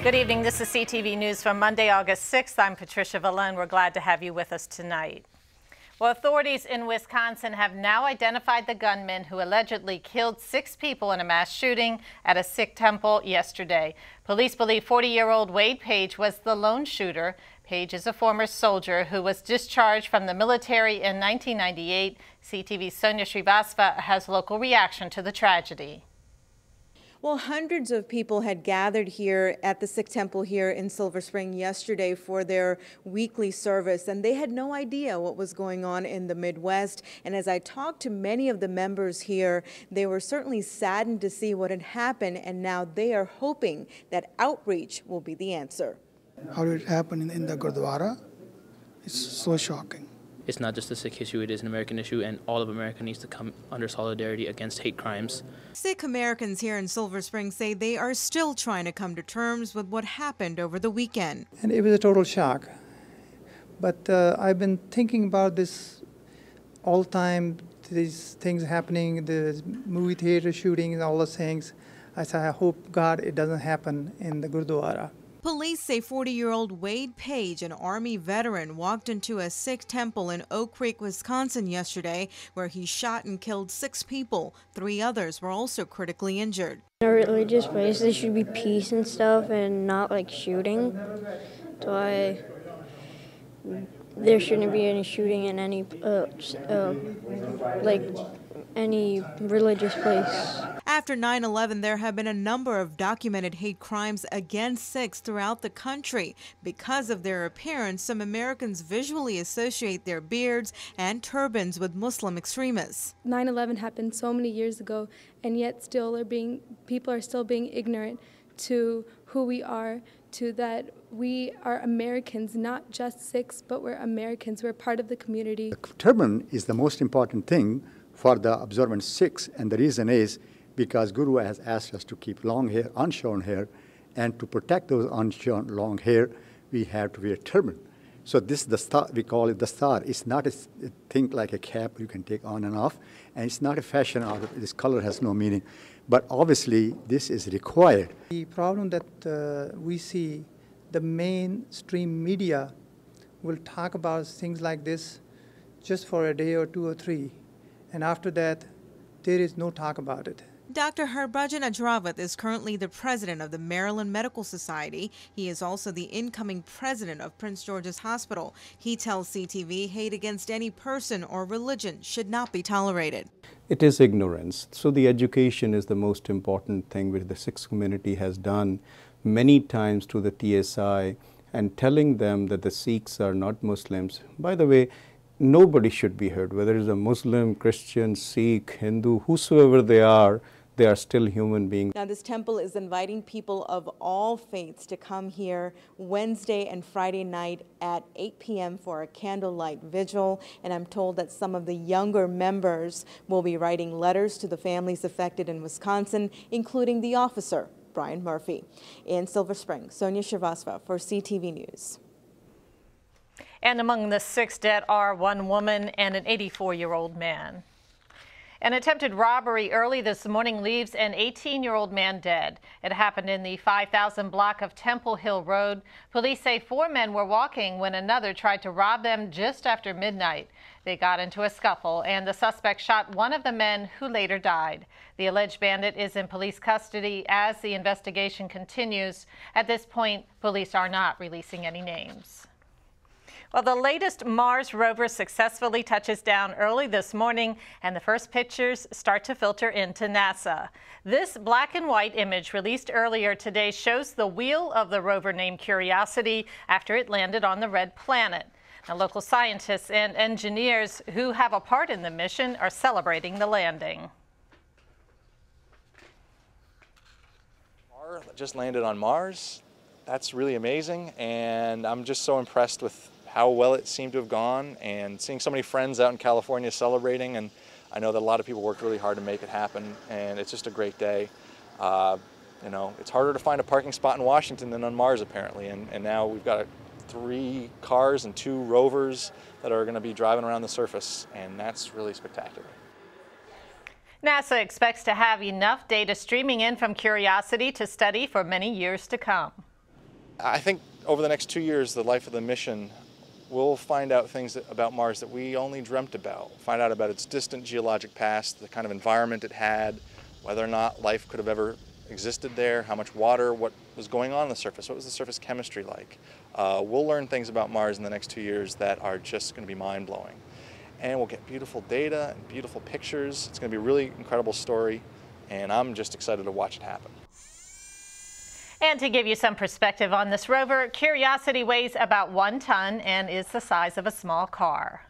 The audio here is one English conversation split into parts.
Good evening. This is CTV News from Monday, August 6th. I'm Patricia Vallen. We're glad to have you with us tonight. Well, authorities in Wisconsin have now identified the gunman who allegedly killed 6 people in a mass shooting at a Sikh temple yesterday. Police believe 40-year-old Wade Page was the lone shooter. Page is a former soldier who was discharged from the military in 1998. CTV's Sonia Srivastava has local reaction to the tragedy. Well, hundreds of people had gathered here at the Sikh temple here in Silver Spring yesterday for their weekly service, and they had no idea what was going on in the Midwest. And as I talked to many of the members here, they were certainly saddened to see what had happened, and now they are hoping that outreach will be the answer. How did it happen in the Gurdwara? It's so shocking. It's not just a Sikh issue, it is an American issue, and all of America needs to come under solidarity against hate crimes. Sikh Americans here in Silver Spring say they are still trying to come to terms with what happened over the weekend. And it was a total shock. But I've been thinking about this all the time, these things happening, the movie theater shootings, all those things. I said, I hope, God, it doesn't happen in the Gurdwara. Police say 40-year-old Wade Page, an Army veteran, walked into a Sikh temple in Oak Creek, Wisconsin yesterday, where he shot and killed 6 people. 3 others were also critically injured. In a religious place, there should be peace and stuff and not like shooting. That's why there shouldn't be any shooting in any any religious place. After 9/11, there have been a number of documented hate crimes against Sikhs throughout the country. Because of their appearance, some Americans visually associate their beards and turbans with Muslim extremists. 9/11 happened so many years ago, and yet people are still being ignorant to who we are, to that we are Americans, not just Sikhs, but we're Americans. We're part of the community. The turban is the most important thing for the observant Sikhs, and the reason is because Guru has asked us to keep long hair, unshorn hair, and to protect those unshorn long hair, we have to wear turban. So this is the star, we call it the star. It's not a thing like a cap you can take on and off, and it's not a fashion out of it. This color has no meaning. But obviously, this is required. The problem that we see, the mainstream media will talk about things like this just for a day or 2 or 3. And after that, there is no talk about it. Dr. Harbhajan Ajrawat is currently the president of the Maryland Medical Society. He is also the incoming president of Prince George's Hospital. He tells CTV hate against any person or religion should not be tolerated. It is ignorance. So the education is the most important thing which the Sikh community has done many times to the TSI, and telling them that the Sikhs are not Muslims. By the way, nobody should be hurt, whether it's a Muslim, Christian, Sikh, Hindu, whosoever they are still human beings. Now, this temple is inviting people of all faiths to come here Wednesday and Friday night at 8 p.m. for a candlelight vigil. And I'm told that some of the younger members will be writing letters to the families affected in Wisconsin, including the officer, Brian Murphy. In Silver Spring, Sonia Srivastava for CTV News. And among the 6 dead are 1 woman and an 84-year-old man. An attempted robbery early this morning leaves an 18-year-old man dead. It happened in the 5000 block of Temple Hill Road. Police say 4 men were walking when another tried to rob them just after midnight. They got into a scuffle, and the suspect shot one of the men, who later died. The alleged bandit is in police custody as the investigation continues. At this point, police are not releasing any names. Well, the latest Mars rover successfully touches down early this morning, and the first pictures start to filter into NASA. This black and white image released earlier today shows the wheel of the rover named Curiosity after it landed on the red planet. Now, local scientists and engineers who have a part in the mission are celebrating the landing. Just landed on Mars. That's really amazing, and I'm just so impressed with how well it seemed to have gone, and seeing so many friends out in California celebrating, and I know that a lot of people worked really hard to make it happen, and it's just a great day. You know, it's harder to find a parking spot in Washington than on Mars apparently, and now we've got 3 cars and 2 rovers that are going to be driving around the surface, and that's really spectacular. NASA expects to have enough data streaming in from Curiosity to study for many years to come. I think over the next 2 years, the life of the mission, we'll find out things about Mars that we only dreamt about. Find out about its distant geologic past, the kind of environment it had, whether or not life could have ever existed there, how much water, what was going on the surface, what was the surface chemistry like. We'll learn things about Mars in the next 2 years that are just going to be mind-blowing. And we'll get beautiful data and beautiful pictures. It's going to be a really incredible story, and I'm just excited to watch it happen. And to give you some perspective on this rover, Curiosity weighs about 1 ton and is the size of a small car.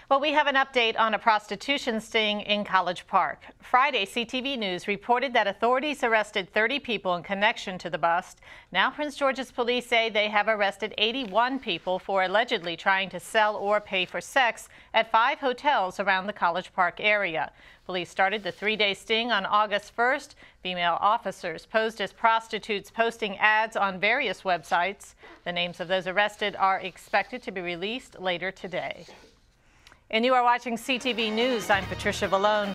Well, we have an update on a prostitution sting in College Park. Friday, CTV News reported that authorities arrested 30 people in connection to the bust. Now Prince George's police say they have arrested 81 people for allegedly trying to sell or pay for sex at 5 hotels around the College Park area. Police started the 3-day sting on August 1st. Female officers posed as prostitutes, posting ads on various websites. The names of those arrested are expected to be released later today. And you are watching CTV News. I'm Patricia Vallone.